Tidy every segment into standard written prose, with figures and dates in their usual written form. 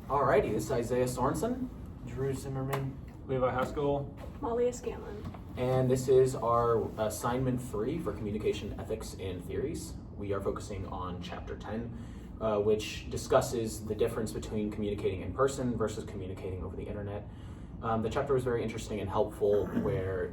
Alrighty, this is Isaiah Sorensen, Drew Zimmerman. Levi Haskell. Malia Scanlon. and this is our assignment 3 for Communication Ethics and Theories. We are focusing on Chapter 10, which discusses the difference between communicating in person versus communicating over the internet. The chapter was very interesting and helpful, where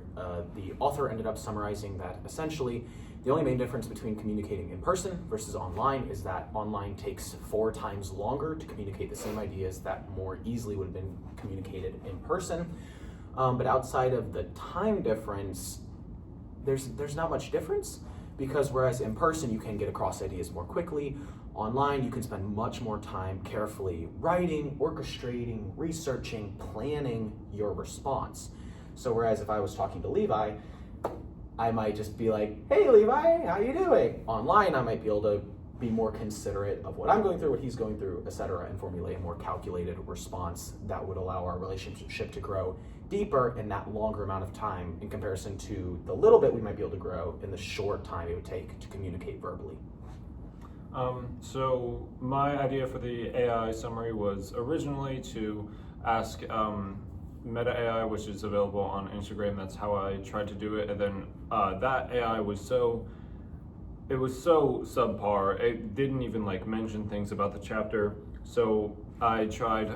the author ended up summarizing that essentially the only main difference between communicating in person versus online is that online takes 4 times longer to communicate the same ideas that more easily would have been communicated in person. But outside of the time difference, there's not much difference, because whereas in person you can get across ideas more quickly, online you can spend much more time carefully writing, orchestrating, researching, planning your response. So whereas if I was talking to Levi, I might just be like, "Hey Levi, how you doing?" Online I might be able to be more considerate of what I'm going through, what he's going through, etc., and formulate a more calculated response that would allow our relationship to grow deeper in that longer amount of time, in comparison to the little bit we might be able to grow in the short time it would take to communicate verbally. So my idea for the AI summary was originally to ask Meta AI, which is available on Instagram. That's how I tried to do it, and then that AI was so subpar. It didn't even mention things about the chapter. So I tried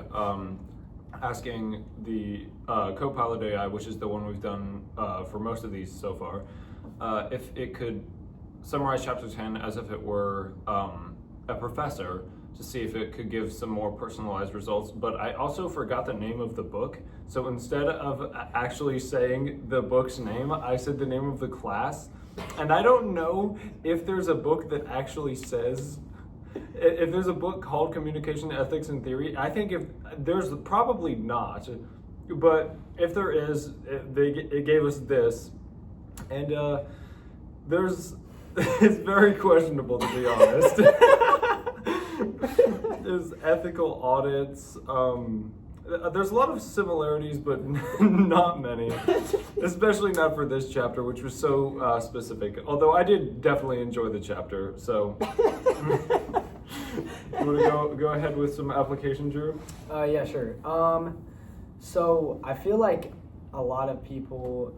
asking the Copilot AI, which is the one we've done for most of these so far, if it could summarize chapter 10 as if it were a professor, to see if it could give some more personalized results. But I also forgot the name of the book, so instead of actually saying the book's name, I said the name of the class. And I don't know if there's a book that actually says, if there's a book called Communication Ethics and Theory. I think if there's, probably not, but if there is, it gave us this, and there's, it's very questionable, to be honest. There's ethical audits. There's a lot of similarities, but not many, especially not for this chapter, which was so specific. Although I did definitely enjoy the chapter, so. You want to go ahead with some application, Drew? Yeah, sure. So I feel like a lot of people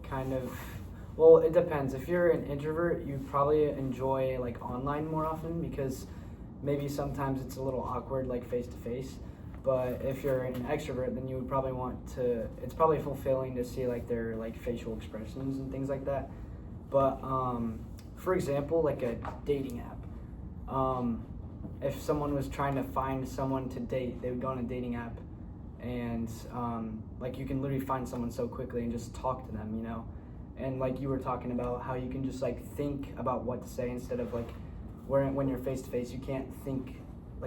well, it depends. If you're an introvert, you probably enjoy online more often, because maybe sometimes it's a little awkward face to face. But if you're an extrovert, then you would probably it's probably fulfilling to see their facial expressions and things like that. But for example, a dating app. If someone was trying to find someone to date, they would go on a dating app, and you can literally find someone so quickly and just talk to them, And you were talking about how you can just think about what to say, instead of when you're face to face, you can't think,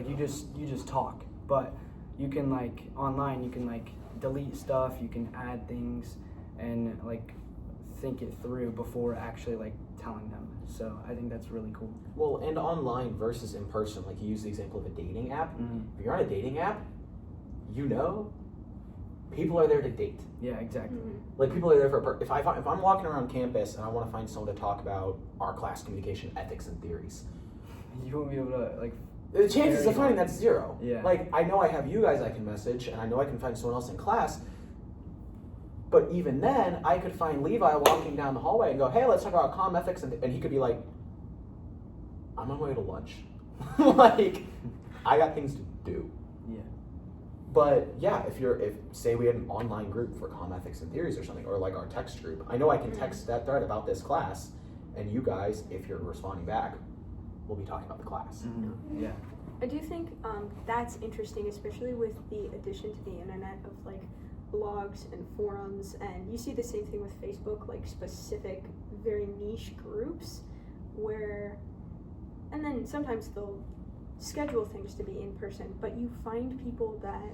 you just talk. But you can online, you can delete stuff, you can add things, and think it through before actually telling them. So I think that's really cool. Well, and online versus in person, you use the example of a dating app. Mm-hmm. If you're on a dating app, people are there to date. Yeah, exactly. Mm-hmm. People are there for if I'm walking around campus and I want to find someone to talk about our class communication ethics and theories, You won't be able to the chances of finding that's 0. Yeah. I know I have you guys I can message, and I know I can find someone else in class. But even then, I could find Levi walking down the hallway and go, "Hey, let's talk about comm ethics," and he could be like, "I'm on my way to lunch." I got things to do. Yeah. But yeah, if say we had an online group for comm ethics and theories or something, or our text group, I know I can text that thread about this class, and you guys, if you're responding back, we'll be talking about the class. Mm-hmm. Yeah. I do think that's interesting, especially with the addition to the internet of blogs and forums, and you see the same thing with Facebook, specific, very niche groups, and then sometimes they'll schedule things to be in person, but you find people that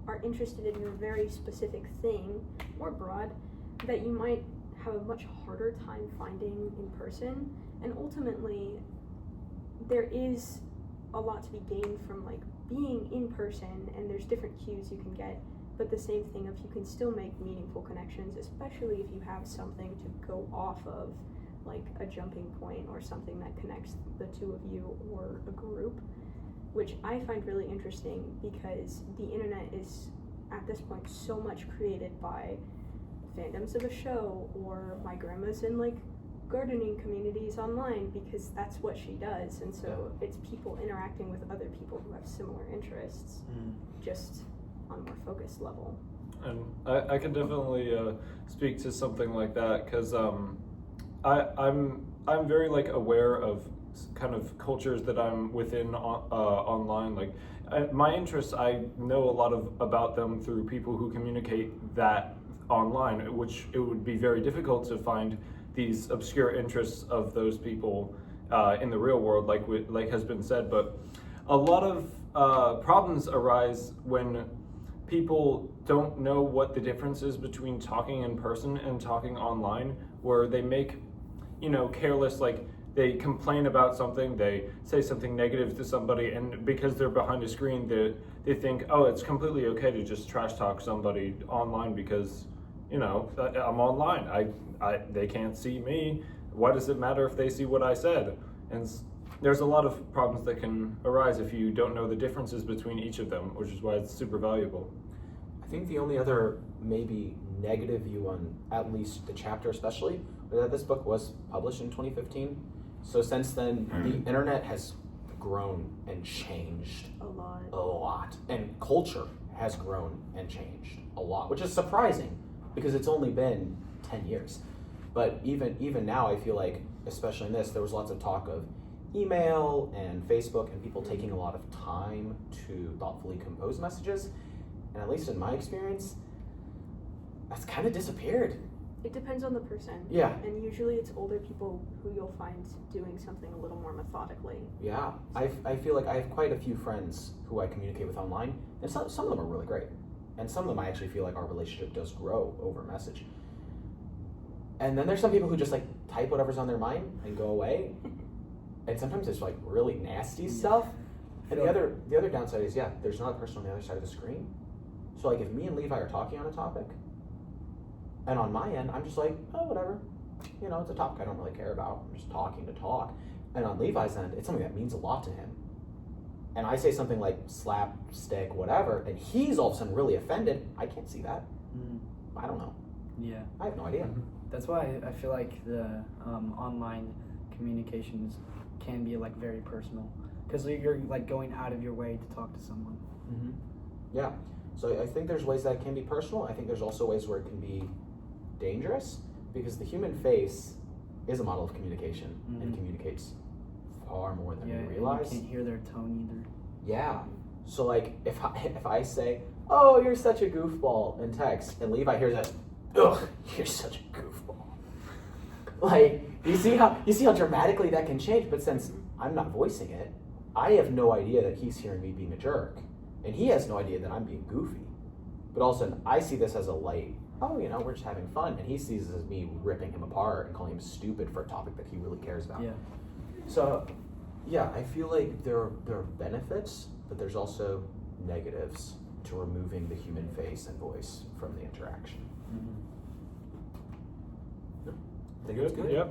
are interested in a very specific thing, more broad, that you might have a much harder time finding in person, and ultimately there is a lot to be gained from being in person, and there's different cues you can get, but the same thing if you can still make meaningful connections, especially if you have something to go off of, a jumping point or something that connects the two of you or a group, which I find really interesting because the internet is at this point so much created by fandoms of a show, or my grandma's in like gardening communities online because that's what she does, and so it's people interacting with other people who have similar interests, just on a more focused level. And I can definitely speak to something like that because I'm very like aware of kind of cultures that I'm within online. Like my interests, I know a lot about them through people who communicate that online, which it would be very difficult to find these obscure interests of those people in the real world, like has been said. But a lot of problems arise when people don't know what the difference is between talking in person and talking online, where they make, careless, like they complain about something, they say something negative to somebody, and because they're behind a screen, they think, oh, it's completely okay to just trash talk somebody online because, I'm online. They can't see me. Why does it matter if they see what I said? And there's a lot of problems that can arise if you don't know the differences between each of them, which is why it's super valuable. I think the only other maybe negative view on at least the chapter especially, was that this book was published in 2015. So since then, the internet has grown and changed A lot. And culture has grown and changed a lot, which is surprising because it's only been 10 years. But even now, I feel like, especially in this, there was lots of talk of email and Facebook and people taking a lot of time to thoughtfully compose messages. And at least in my experience, that's kind of disappeared. It depends on the person. Yeah. And usually it's older people who you'll find doing something a little more methodically. Yeah, I feel like I have quite a few friends who I communicate with online, and some of them are really great. And some of them I actually feel like our relationship does grow over message. And then there's some people who just like type whatever's on their mind and go away. And sometimes it's like really nasty stuff. And the other downside is, there's not a person on the other side of the screen. So like if me and Levi are talking on a topic, and on my end, I'm just like, oh, whatever. It's a topic I don't really care about. I'm just talking to talk. And on Levi's end, it's something that means a lot to him. And I say something like slap, stick, whatever, and he's all of a sudden really offended. I can't see that. I don't know. Yeah. I have no idea. That's why I feel like the online communications can be like very personal, because you're like going out of your way to talk to someone. Yeah. So I think there's ways that it can be personal. I think there's also ways where it can be dangerous, because the human face is a model of communication and communicates far more than we realize. You can't hear their tone either. Yeah. So like if I say, "Oh, you're such a goofball" in text, and Levi hears that, "Ugh, you're such a goofball." Like you see how dramatically that can change. But since I'm not voicing it, I have no idea that he's hearing me being a jerk, and he has no idea that I'm being goofy. But all of a sudden, I see this as a light. Oh, we're just having fun, and he sees it as me ripping him apart and calling him stupid for a topic that he really cares about. Yeah. So, yeah, I feel like there are benefits, but there's also negatives to removing the human face and voice from the interaction. I think it was good. Yep.